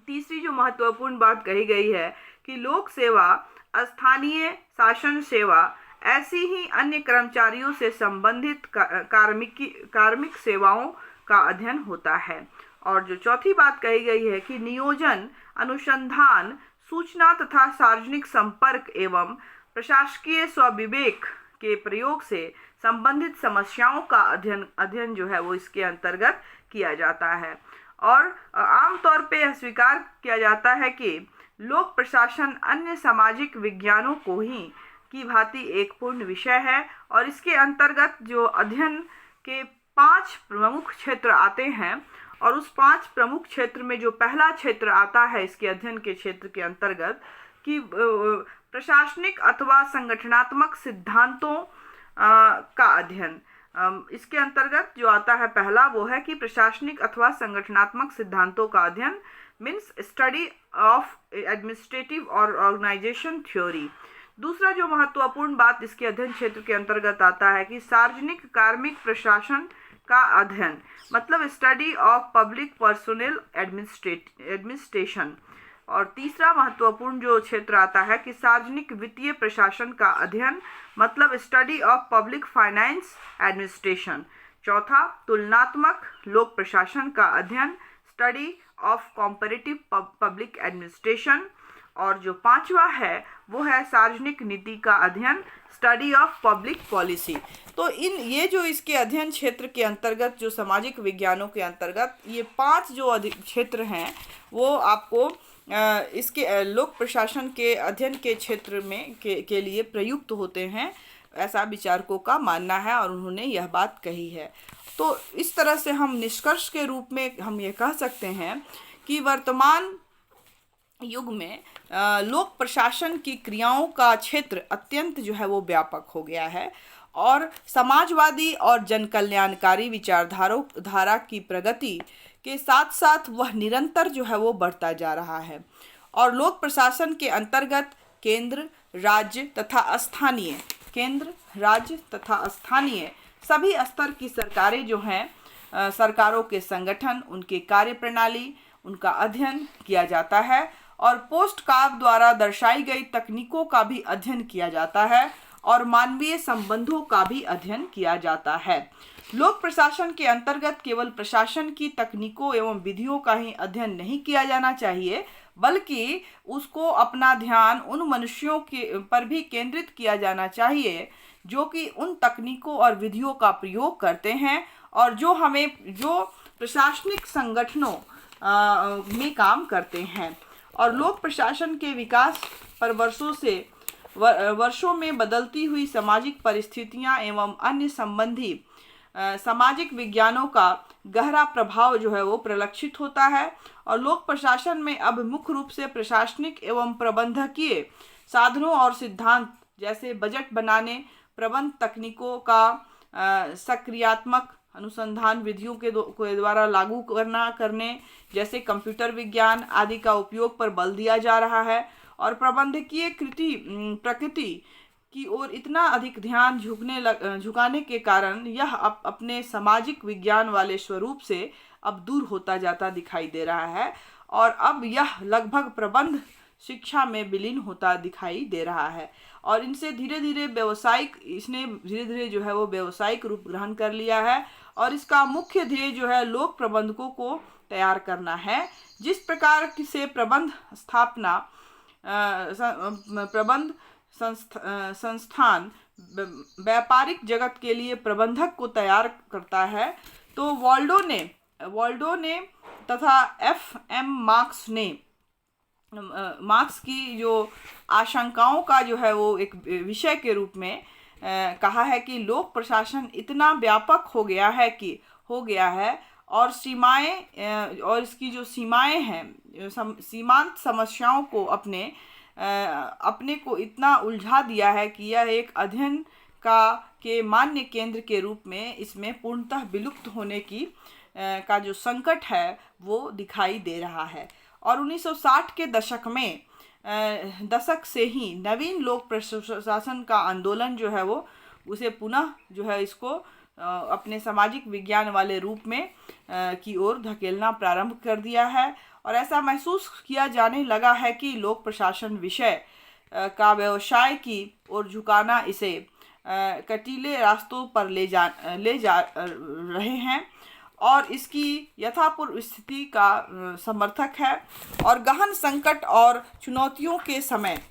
[SPEAKER 1] तीसरी जो महत्वपूर्ण बात कही गई है कि लोक सेवा, स्थानीय शासन सेवा, ऐसी ही अन्य कर्मचारियों से संबंधित कार्मिक सेवाओं का अध्ययन होता है। और जो चौथी बात कही गई है कि नियोजन, अनुसंधान, सूचना तथा सार्वजनिक संपर्क एवं प्रशासकीय स्वविवेक के प्रयोग से संबंधित समस्याओं का अध्ययन जो है वो इसके अंतर्गत किया जाता है। और आमतौर पे यह स्वीकार किया जाता है कि लोक प्रशासन अन्य सामाजिक विज्ञानों को ही की भांति एक पूर्ण विषय है। और इसके अंतर्गत जो अध्ययन के 5 प्रमुख क्षेत्र आते हैं, और उस 5 प्रमुख क्षेत्र में जो पहला क्षेत्र आता है इसके अध्ययन के क्षेत्र के अंतर्गत कि प्रशासनिक अथवा संगठनात्मक सिद्धांतों का अध्ययन। इसके अंतर्गत जो आता है पहला वो है कि प्रशासनिक अथवा संगठनात्मक सिद्धांतों का अध्ययन मीन्स स्टडी ऑफ एडमिनिस्ट्रेटिव और ऑर्गेनाइजेशन थ्योरी। दूसरा जो महत्वपूर्ण बात इसके अध्ययन क्षेत्र के अंतर्गत आता है कि सार्वजनिक कार्मिक प्रशासन का अध्ययन, मतलब study of public personnel administration. और तीसरा महत्वपूर्ण जो क्षेत्र आता है कि सार्वजनिक वित्तीय प्रशासन का अध्ययन, मतलब study of public finance administration. चौथा, तुलनात्मक लोक प्रशासन का अध्ययन, स्टडी ऑफ कॉम्पैरेटिव पब्लिक एडमिनिस्ट्रेशन। और जो पांचवा है वो है सार्वजनिक नीति का अध्ययन, स्टडी ऑफ पब्लिक पॉलिसी। तो ये जो इसके अध्ययन क्षेत्र के अंतर्गत जो सामाजिक विज्ञानों के अंतर्गत ये 5 जो क्षेत्र हैं वो आपको इसके लोक प्रशासन के अध्ययन के क्षेत्र में के लिए प्रयुक्त होते हैं, ऐसा विचारकों का मानना है और उन्होंने यह बात कही है। तो इस तरह से हम निष्कर्ष के रूप में हम ये कह सकते हैं कि वर्तमान युग में लोक प्रशासन की क्रियाओं का क्षेत्र अत्यंत जो है वो व्यापक हो गया है और समाजवादी और जनकल्याणकारी विचारधारा की प्रगति के साथ साथ वह निरंतर जो है वो बढ़ता जा रहा है। और लोक प्रशासन के अंतर्गत केंद्र, राज्य तथा स्थानीय सभी स्तर की सरकारें जो हैं, सरकारों के संगठन, उनके कार्यप्रणाली, उनका अध्ययन किया जाता है। और पोस्टकार्ड द्वारा दर्शाई गई तकनीकों का भी अध्ययन किया जाता है और मानवीय संबंधों का भी अध्ययन किया जाता है। लोक प्रशासन के अंतर्गत केवल प्रशासन की तकनीकों एवं विधियों का ही अध्ययन नहीं किया जाना चाहिए, बल्कि उसको अपना ध्यान उन मनुष्यों के पर भी केंद्रित किया जाना चाहिए जो कि उन तकनीकों और विधियों का प्रयोग करते हैं और जो प्रशासनिक संगठनों में काम करते हैं। और लोक प्रशासन के विकास पर वर्षों में बदलती हुई सामाजिक परिस्थितियां एवं अन्य संबंधी सामाजिक विज्ञानों का गहरा प्रभाव जो है वो परिलक्षित होता है। और लोक प्रशासन में अब मुख्य रूप से प्रशासनिक एवं प्रबंधकीय साधनों और सिद्धांत जैसे बजट बनाने, प्रबंध तकनीकों का सक्रियात्मक अनुसंधान विधियों के द्वारा लागू करने जैसे कंप्यूटर विज्ञान आदि का उपयोग पर बल दिया जा रहा है। और प्रबंधकीय प्रकृति की ओर इतना अधिक ध्यान झुकाने के कारण यह अपने सामाजिक विज्ञान वाले स्वरूप से अब दूर होता जाता दिखाई दे रहा है और अब यह लगभग प्रबंध शिक्षा में विलीन होता दिखाई दे रहा है। और इनसे धीरे धीरे व्यावसायिक इसने धीरे धीरे जो है वो व्यावसायिक रूप ग्रहण कर लिया है। और इसका मुख्य ध्येय जो है लोक प्रबंधकों को तैयार करना है। जिस प्रकार से प्रबंध संस्थान व्यापारिक जगत के लिए प्रबंधक को तैयार करता है, तो वॉल्डो ने तथा एफ.एम. मार्क्स की जो आशंकाओं का जो है वो एक विषय के रूप में कहा है कि लोक प्रशासन इतना व्यापक हो गया है और इसकी जो सीमाएं हैं, सीमांत समस्याओं को अपने को इतना उलझा दिया है कि यह एक अध्ययन के मान्य केंद्र के रूप में इसमें पूर्णतः विलुप्त होने का जो संकट है वो दिखाई दे रहा है। और 1960 के दशक से ही नवीन लोक प्रशासन का आंदोलन जो है वो उसे पुनः जो है इसको अपने सामाजिक विज्ञान वाले रूप में की ओर धकेलना प्रारंभ कर दिया है। और ऐसा महसूस किया जाने लगा है कि लोक प्रशासन विषय का व्यवसाय की ओर झुकाना इसे कटीले रास्तों पर ले जा रहे हैं और इसकी यथापूर्व स्थिति का समर्थक है। और गहन संकट और चुनौतियों के समय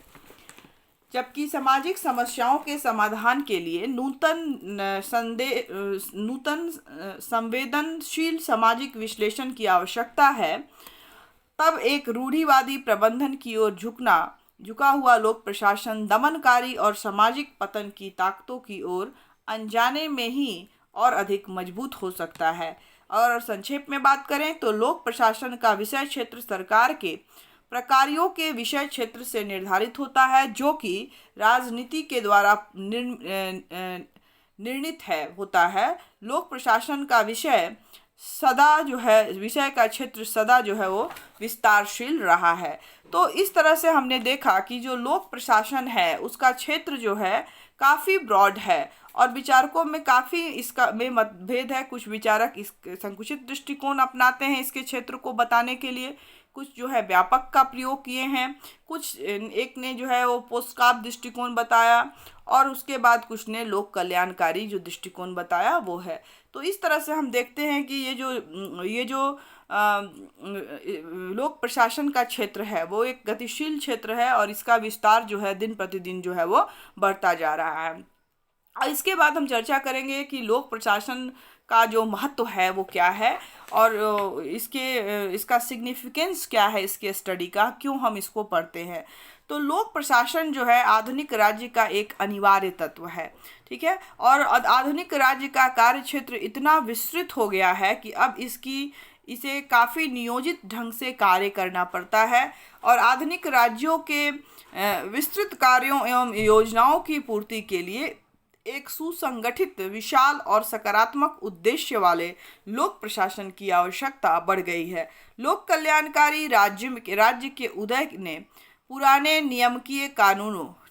[SPEAKER 1] जबकि सामाजिक समस्याओं के समाधान के लिए नूतन संवेदनशील सामाजिक विश्लेषण की आवश्यकता है, तब एक रूढ़िवादी प्रबंधन की ओर झुका हुआ लोक प्रशासन दमनकारी और सामाजिक पतन की ताकतों की ओर अनजाने में ही और अधिक मजबूत हो सकता है। और संक्षेप में बात करें तो लोक प्रशासन का विषय क्षेत्र सरकार के प्रकारों के विषय क्षेत्र से निर्धारित होता है, जो कि राजनीति के द्वारा निर्णीत होता है। लोक प्रशासन का विषय का क्षेत्र सदा जो है वो विस्तारशील रहा है। तो इस तरह से हमने देखा कि जो लोक प्रशासन है उसका क्षेत्र जो है काफ़ी ब्रॉड है और विचारकों में काफ़ी इसका में मतभेद है। कुछ विचारक इस संकुचित दृष्टिकोण अपनाते हैं इसके क्षेत्र को बताने के लिए, कुछ जो है व्यापक का प्रयोग किए हैं, एक ने जो है वो पोस्टकाप दृष्टिकोण बताया और उसके बाद कुछ ने लोक कल्याणकारी जो दृष्टिकोण बताया वो है। तो इस तरह से हम देखते हैं कि ये जो लोक प्रशासन का क्षेत्र है वो एक गतिशील क्षेत्र है और इसका विस्तार जो है दिन प्रतिदिन जो है वो बढ़ता जा रहा है। और इसके बाद हम चर्चा करेंगे कि लोक प्रशासन का जो महत्व है वो क्या है और इसका सिग्निफिकेंस क्या है, इसके स्टडी का क्यों हम इसको पढ़ते हैं। तो लोक प्रशासन जो है आधुनिक राज्य का एक अनिवार्य तत्व है, ठीक है। और आधुनिक राज्य का कार्य क्षेत्र इतना विस्तृत हो गया है कि अब इसे काफ़ी नियोजित ढंग से कार्य करना पड़ता है और आधुनिक राज्यों के विस्तृत कार्यों एवं योजनाओं की पूर्ति के लिए एक सुसंगठित, विशाल और सकारात्मक उद्देश्य वाले लोक प्रशासन की आवश्यकता बढ़ गई है। लोक कल्याणकारी राज्य के उदय ने पुराने नियामकीय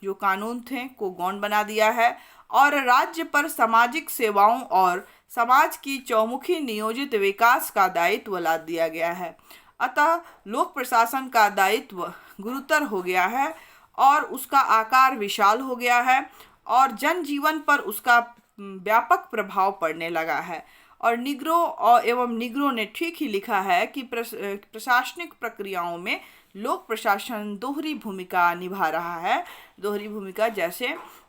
[SPEAKER 1] जो कानून थे को गौण बना दिया है और राज्य पर सामाजिक सेवाओं और समाज की चौमुखी नियोजित विकास का दायित्व लाद दिया गया है। अतः लोक प्रशासन का दायित्व गुरुतर हो गया है और उसका आकार विशाल हो गया है और जनजीवन पर उसका व्यापक प्रभाव पड़ने लगा है। और निग्रो ने ठीक ही लिखा है कि प्रशासनिक प्रक्रियाओं में लोक प्रशासन दोहरी भूमिका निभा रहा है। दोहरी भूमिका जैसे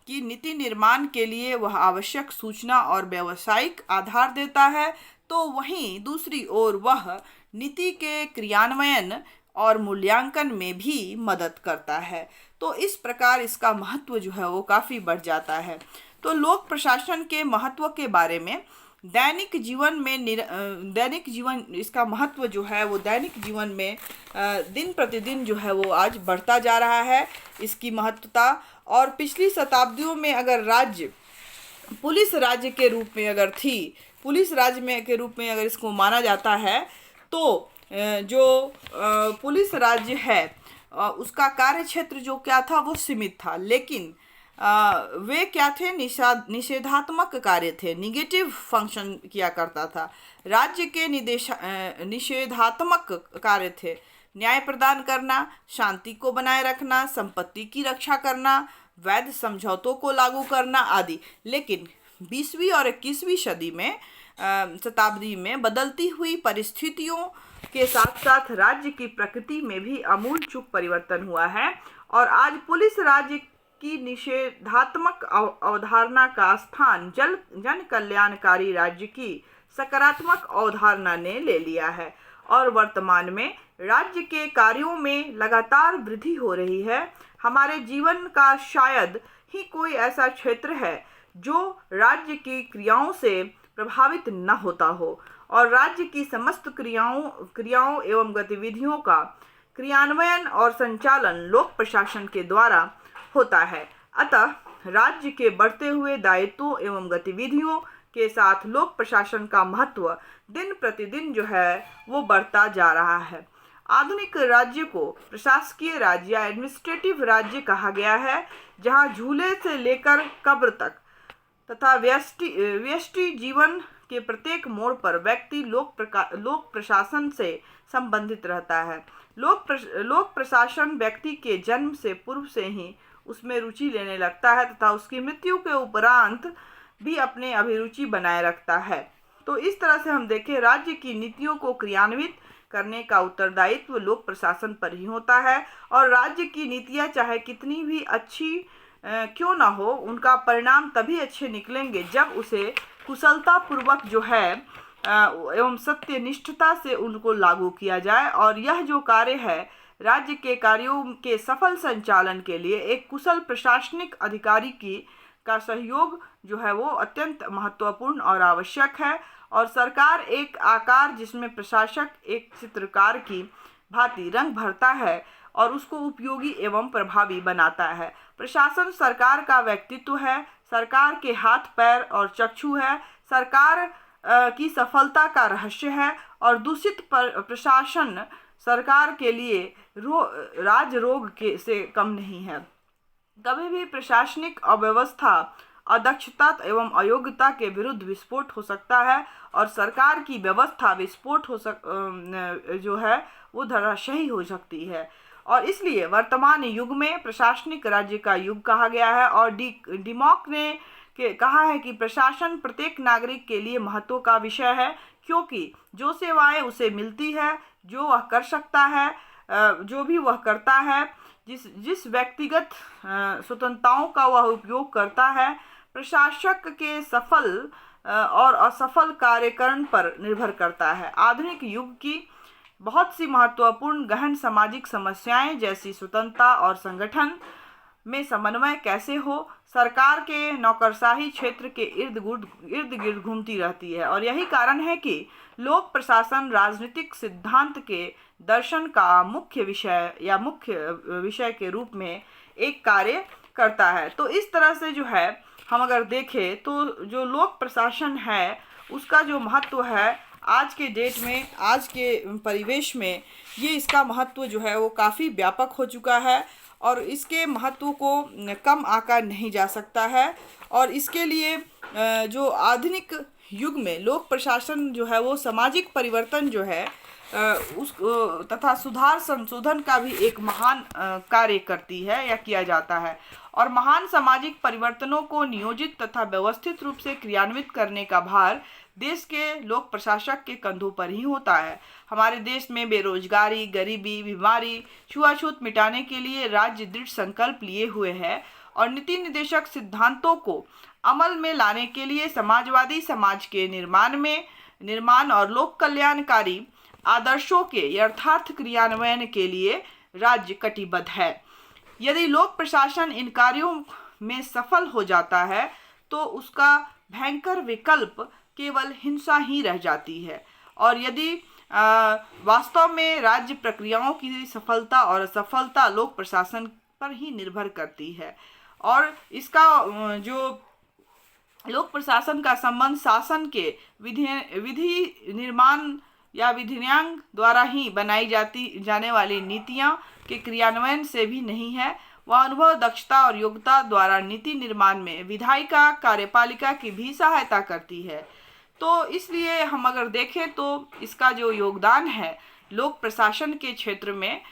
[SPEAKER 1] कि नीति निर्माण के लिए वह आवश्यक सूचना और व्यावसायिक आधार देता है, तो वहीं दूसरी ओर वह नीति के क्रियान्वयन और मूल्यांकन में भी मदद करता है। तो इस प्रकार इसका महत्व जो है वो काफ़ी बढ़ जाता है। तो लोक प्रशासन के महत्व के बारे में दैनिक जीवन इसका महत्व जो है वो दैनिक जीवन में दिन प्रतिदिन जो है वो आज बढ़ता जा रहा है इसकी महत्वता। और पिछली शताब्दियों में अगर पुलिस राज्य के रूप में अगर इसको माना जाता है, तो जो पुलिस राज्य है उसका कार्य क्षेत्र जो क्या था वो सीमित था, लेकिन वे क्या थे, निषेधात्मक कार्य थे, निगेटिव फंक्शन किया करता था। राज्य के निषेधात्मक कार्य थे, न्याय प्रदान करना, शांति को बनाए रखना, संपत्ति की रक्षा करना, वैध समझौतों को लागू करना आदि। लेकिन 20वीं और 21वीं शताब्दी में बदलती हुई परिस्थितियों के साथ साथ राज्य की प्रकृति में भी आमूल चूक परिवर्तन हुआ है और आज पुलिस राज्य की निषेधात्मक अवधारणा का स्थान जन कल्याणकारी राज्य की सकारात्मक अवधारणा ने ले लिया है और वर्तमान में राज्य के कार्यों में लगातार वृद्धि हो रही है। हमारे जीवन का शायद ही कोई ऐसा क्षेत्र है जो राज्य की क्रियाओं से प्रभावित न होता हो और राज्य की समस्त क्रियाओं एवं गतिविधियों का क्रियान्वयन और संचालन लोक प्रशासन के द्वारा होता है। अतः राज्य के बढ़ते हुए दायित्वों एवं गतिविधियों के साथ लोक प्रशासन का महत्व दिन प्रतिदिन जो है वो बढ़ता जा रहा है। आधुनिक राज्य को प्रशासकीय राज्य या एडमिनिस्ट्रेटिव राज्य कहा गया है, जहां झूले से लेकर कब्र तक तथा व्यष्टि जीवन के प्रत्येक मोड़ पर व्यक्ति लोक प्रशासन से संबंधित रहता है। लोक प्रशासन व्यक्ति के जन्म से पूर्व से ही उसमें रुचि लेने लगता है तथा उसकी मृत्यु के उपरांत भी अपने अभिरुचि बनाए रखता है। तो इस तरह से हम देखें, राज्य की नीतियों को क्रियान्वित करने का उत्तरदायित्व लोक प्रशासन पर ही होता है और राज्य की नीतियां चाहे कितनी भी अच्छी क्यों ना हो, उनका परिणाम तभी अच्छे निकलेंगे जब उसे कुशलता पूर्वक जो है एवं सत्यनिष्ठता से उनको लागू किया जाए। और यह जो कार्य है, राज्य के कार्यों के सफल संचालन के लिए एक कुशल प्रशासनिक अधिकारी का सहयोग जो है वो अत्यंत महत्वपूर्ण और आवश्यक है। और सरकार एक आकार जिसमें प्रशासक एक चित्रकार की भांति रंग भरता है और उसको उपयोगी एवं प्रभावी बनाता है। प्रशासन सरकार का व्यक्तित्व है, सरकार के हाथ पैर और चक्षु है, सरकार की सफलता का रहस्य है और दूषित प्रशासन सरकार के लिए राजरोग से कम नहीं है। कभी भी प्रशासनिक अव्यवस्था, अदक्षता एवं अयोग्यता के विरुद्ध विस्फोट हो सकता है और सरकार की व्यवस्था विस्फोट जो है वो धराशायी हो सकती है। और इसलिए वर्तमान युग में प्रशासनिक राज्य का युग कहा गया है। और डिमॉक ने कहा है कि प्रशासन प्रत्येक नागरिक के लिए महत्व का विषय है, क्योंकि जो सेवाएं उसे मिलती है, जो वह कर सकता है, जो भी वह करता है, जिस व्यक्तिगत स्वतंत्रताओं का वह उपयोग करता है, प्रशासक के सफल और असफल कार्यकरण पर निर्भर करता है। आधुनिक युग की बहुत सी महत्वपूर्ण गहन सामाजिक समस्याएं जैसी स्वतंत्रता और संगठन में समन्वय कैसे हो, सरकार के नौकरशाही क्षेत्र के इर्द गिर्द घूमती रहती है। और यही कारण है कि लोक प्रशासन राजनीतिक सिद्धांत के दर्शन का मुख्य विषय के रूप में एक कार्य करता है। तो इस तरह से जो है हम अगर देखें तो जो लोक प्रशासन है उसका जो महत्व है आज के डेट में, आज के परिवेश में, ये इसका महत्व जो है वो काफ़ी व्यापक हो चुका है और इसके महत्व को कम आंका नहीं जा सकता है। और इसके लिए जो आधुनिक युग में लोक प्रशासन जो है वो सामाजिक परिवर्तन जो है उस तथा सुधार संशोधन का भी एक महान कार्य करती है या किया जाता है। और महान सामाजिक परिवर्तनों को नियोजित तथा व्यवस्थित रूप से क्रियान्वित करने का भार देश के लोक प्रशासक के कंधों पर ही होता है। हमारे देश में बेरोजगारी, गरीबी, बीमारी, छुआछूत मिटाने के लिए राज्य दृढ़ संकल्प लिए हुए है और नीति निर्देशक सिद्धांतों को अमल में लाने के लिए समाजवादी समाज के निर्माण और लोक कल्याणकारी आदर्शों के यथार्थ क्रियान्वयन के लिए राज्य कटिबद्ध है। यदि लोक प्रशासन इन कार्यों में सफल हो जाता है तो उसका भयंकर विकल्प केवल हिंसा ही रह जाती है। और यदि वास्तव में राज्य प्रक्रियाओं की सफलता और असफलता लोक प्रशासन पर ही निर्भर करती है और इसका जो लोक प्रशासन का संबंध शासन के विधि निर्माण या विधिन्याय द्वारा ही बनाई जाने वाली नीतियां के क्रियान्वयन से भी नहीं है। वह अनुभव, दक्षता और योग्यता द्वारा नीति निर्माण में विधायिका, कार्यपालिका की भी सहायता करती है। तो इसलिए हम अगर देखें तो इसका जो योगदान है लोक प्रशासन के क्षेत्र में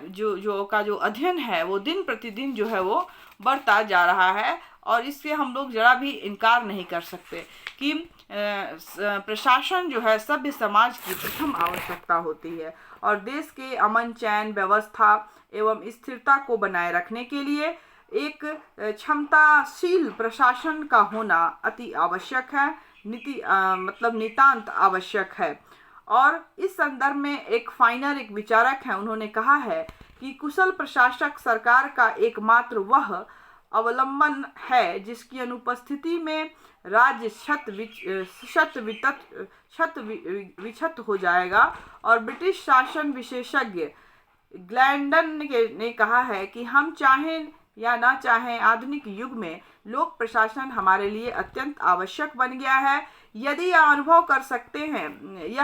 [SPEAKER 1] जो अध्ययन है वो दिन प्रतिदिन जो है वो बढ़ता जा रहा है। और इससे हम लोग जरा भी इनकार नहीं कर सकते कि प्रशासन जो है सभ्य समाज की प्रथम आवश्यकता होती है और देश के अमन चैन व्यवस्था एवं स्थिरता को बनाए रखने के लिए एक क्षमताशील प्रशासन का होना अति आवश्यक है, नितांत आवश्यक है। और इस संदर्भ में एक विचारक हैं, उन्होंने कहा है कि कुशल प्रशासक सरकार का एकमात्र वह अवलंबन है जिसकी अनुपस्थिति में राज्य शत विक्षत हो जाएगा। और ब्रिटिश शासन विशेषज्ञ ग्लैंडन ने कहा है कि हम चाहें या ना चाहें आधुनिक युग में लोक प्रशासन हमारे लिए अत्यंत आवश्यक बन गया है। यदि यह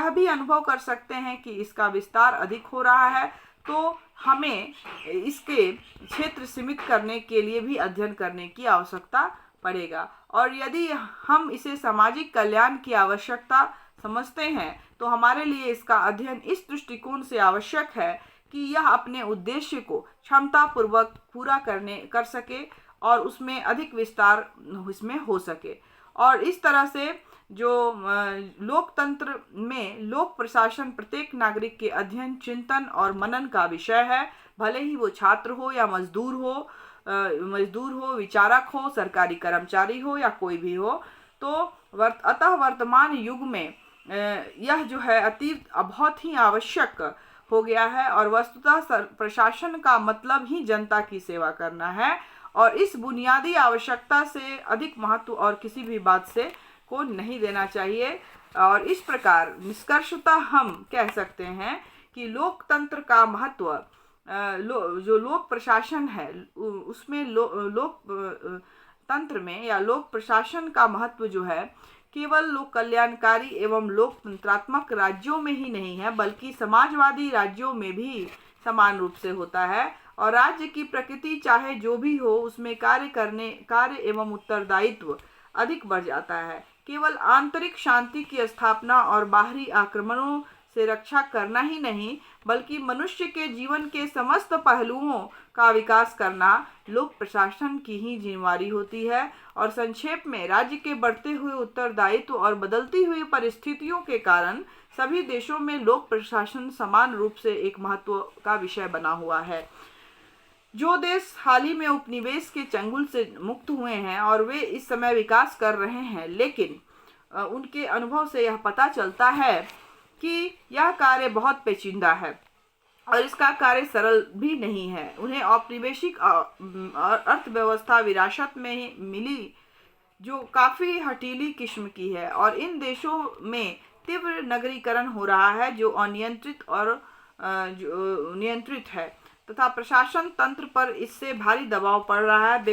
[SPEAKER 1] भी अनुभव कर सकते हैं कि इसका विस्तार अधिक हो रहा है, तो हमें इसके क्षेत्र सीमित करने के लिए भी अध्ययन करने की आवश्यकता पड़ेगा। और यदि हम इसे सामाजिक कल्याण की आवश्यकता समझते हैं तो हमारे लिए इसका अध्ययन इस दृष्टिकोण से आवश्यक है कि यह अपने उद्देश्य को क्षमतापूर्वक पूरा कर सके और उसमें अधिक विस्तार इसमें हो सके। और इस तरह से जो लोकतंत्र में लोक प्रशासन प्रत्येक नागरिक के अध्ययन, चिंतन और मनन का विषय है, भले ही वो छात्र हो या मजदूर हो, विचारक हो, सरकारी कर्मचारी हो या कोई भी हो। तो अतः वर्तमान युग में यह जो है बहुत ही आवश्यक हो गया है और वस्तुतः प्रशासन का मतलब ही जनता की सेवा करना है और इस बुनियादी आवश्यकता से अधिक महत्व और किसी भी बात से को नहीं देना चाहिए। और इस प्रकार निष्कर्षतः हम कह सकते हैं कि लोकतंत्र का महत्व जो लोक प्रशासन है उसमें लोक तंत्र में या लोक प्रशासन का महत्व जो है केवल लोक कल्याणकारी एवं लोकतंत्रात्मक राज्यों में ही नहीं है बल्कि समाजवादी राज्यों में भी समान रूप से होता है। और राज्य की प्रकृति चाहे जो भी हो उसमें कार्य एवं उत्तरदायित्व अधिक बढ़ जाता है। केवल आंतरिक शांति की स्थापना और बाहरी आक्रमणों से रक्षा करना ही नहीं बल्कि मनुष्य के जीवन के समस्त पहलुओं का विकास करना लोक प्रशासन की ही जिम्मेवारी होती है। और संक्षेप में राज्य के बढ़ते हुए उत्तरदायित्व और बदलती हुई परिस्थितियों के कारण सभी देशों में लोक प्रशासन समान रूप से एक महत्व का विषय बना हुआ है। जो देश हाल ही में उपनिवेश के चंगुल से मुक्त हुए हैं और वे इस समय विकास कर रहे हैं, लेकिन उनके अनुभव से यह पता चलता है कि यह कार्य बहुत पेचीदा है और इसका कार्य सरल भी नहीं है। उन्हें औपनिवेशिक अर्थव्यवस्था विरासत में मिली जो काफ़ी हठीली किस्म की है और इन देशों में तीव्र नगरीकरण हो रहा है जो अनियंत्रित और नियंत्रित है तथा प्रशासन तंत्र पर इससे भारी दबाव पड़ रहा है।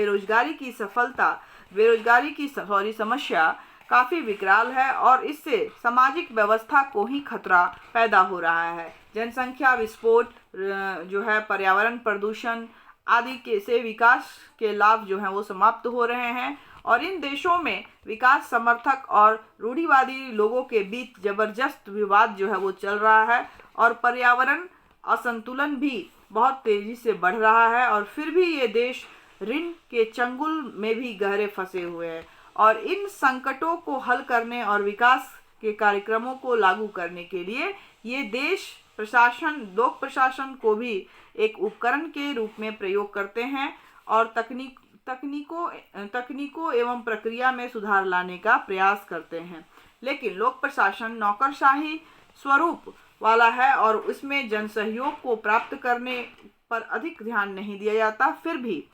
[SPEAKER 1] बेरोजगारी की समस्या काफ़ी विकराल है और इससे सामाजिक व्यवस्था को ही खतरा पैदा हो रहा है। जनसंख्या विस्फोट जो है, पर्यावरण प्रदूषण आदि के से विकास के लाभ जो हैं वो समाप्त हो रहे हैं और इन देशों में विकास समर्थक और रूढ़िवादी लोगों के बीच जबरदस्त विवाद जो है वो चल रहा है और पर्यावरण असंतुलन भी बहुत तेजी से बढ़ रहा है और फिर भी ये देश ऋण के चंगुल में भी गहरे फंसे हुए हैं। और इन संकटों को हल करने और विकास के कार्यक्रमों को लागू करने के लिए ये देश लोक प्रशासन को भी एक उपकरण के रूप में प्रयोग करते हैं और तकनीकों एवं प्रक्रिया में सुधार लाने का प्रयास करते हैं। लेकिन लोक प्रशासन नौकरशाही स्वरूप वाला है और इसमें जन सहयोग को प्राप्त करने पर अधिक ध्यान नहीं दिया जाता। फिर भी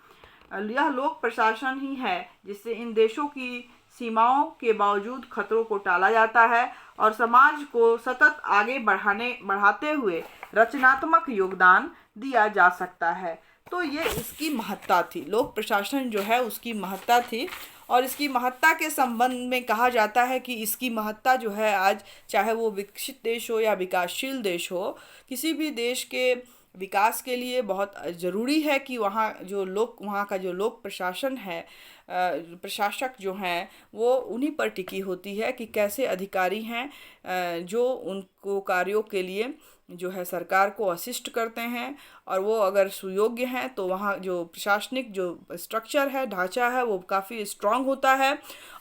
[SPEAKER 1] यह लोक प्रशासन ही है जिससे इन देशों की सीमाओं के बावजूद खतरों को टाला जाता है और समाज को सतत आगे बढ़ाते हुए रचनात्मक योगदान दिया जा सकता है। तो ये इसकी महत्ता थी, लोक प्रशासन जो है उसकी महत्ता थी। और इसकी महत्ता के संबंध में कहा जाता है कि इसकी महत्ता जो है आज चाहे वो विकसित देश हो या विकासशील देश हो, किसी भी देश के विकास के लिए बहुत ज़रूरी है कि वहाँ का जो लोक प्रशासन है प्रशासक जो हैं वो उन्हीं पर टिकी होती है कि कैसे अधिकारी हैं जो उनको कार्यों के लिए जो है सरकार को असिस्ट करते हैं, और वो अगर सुयोग्य हैं तो वहाँ जो प्रशासनिक जो स्ट्रक्चर है, ढांचा है, वो काफ़ी स्ट्रांग होता है।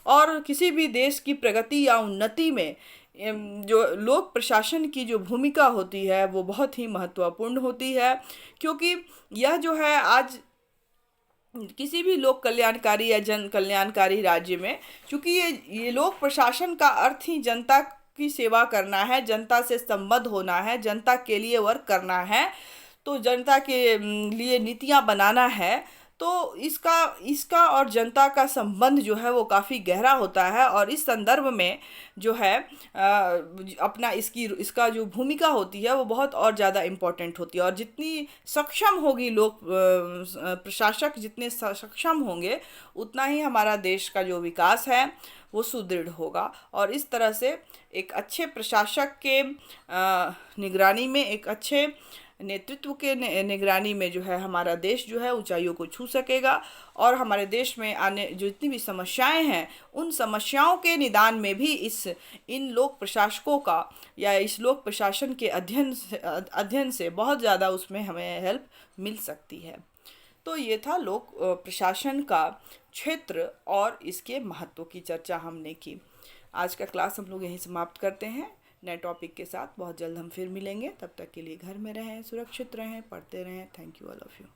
[SPEAKER 1] और किसी भी देश की प्रगति या उन्नति में जो लोक प्रशासन की जो भूमिका होती है वो बहुत ही महत्वपूर्ण होती है, क्योंकि यह जो है आज किसी भी लोक कल्याणकारी या जन कल्याणकारी राज्य में, क्योंकि ये लोक प्रशासन का अर्थ ही जनता की सेवा करना है, जनता से संबद्ध होना है, जनता के लिए वर्क करना है, तो जनता के लिए नीतियां बनाना है। तो इसका इसका और जनता का संबंध जो है वो काफ़ी गहरा होता है, और इस संदर्भ में जो है अपना इसका जो भूमिका होती है वो बहुत और ज़्यादा इम्पोर्टेंट होती है। और जितनी सक्षम होगी लोग प्रशासक जितने सक्षम होंगे, उतना ही हमारा देश का जो विकास है वो सुदृढ़ होगा। और इस तरह से एक अच्छे प्रशासक के निगरानी में, एक अच्छे नेतृत्व के निगरानी में जो है हमारा देश जो है ऊंचाइयों को छू सकेगा, और हमारे देश में आने जो जितनी भी समस्याएं हैं उन समस्याओं के निदान में भी इन लोक प्रशासकों का या इस लोक प्रशासन के अध्ययन से बहुत ज़्यादा उसमें हमें हेल्प मिल सकती है। तो ये था लोक प्रशासन का क्षेत्र और इसके महत्व की चर्चा हमने की। आज का क्लास हम लोग यहीं समाप्त करते हैं। नए टॉपिक के साथ बहुत जल्द हम फिर मिलेंगे। तब तक के लिए घर में रहें, सुरक्षित रहें, पढ़ते रहें। Thank you all of you.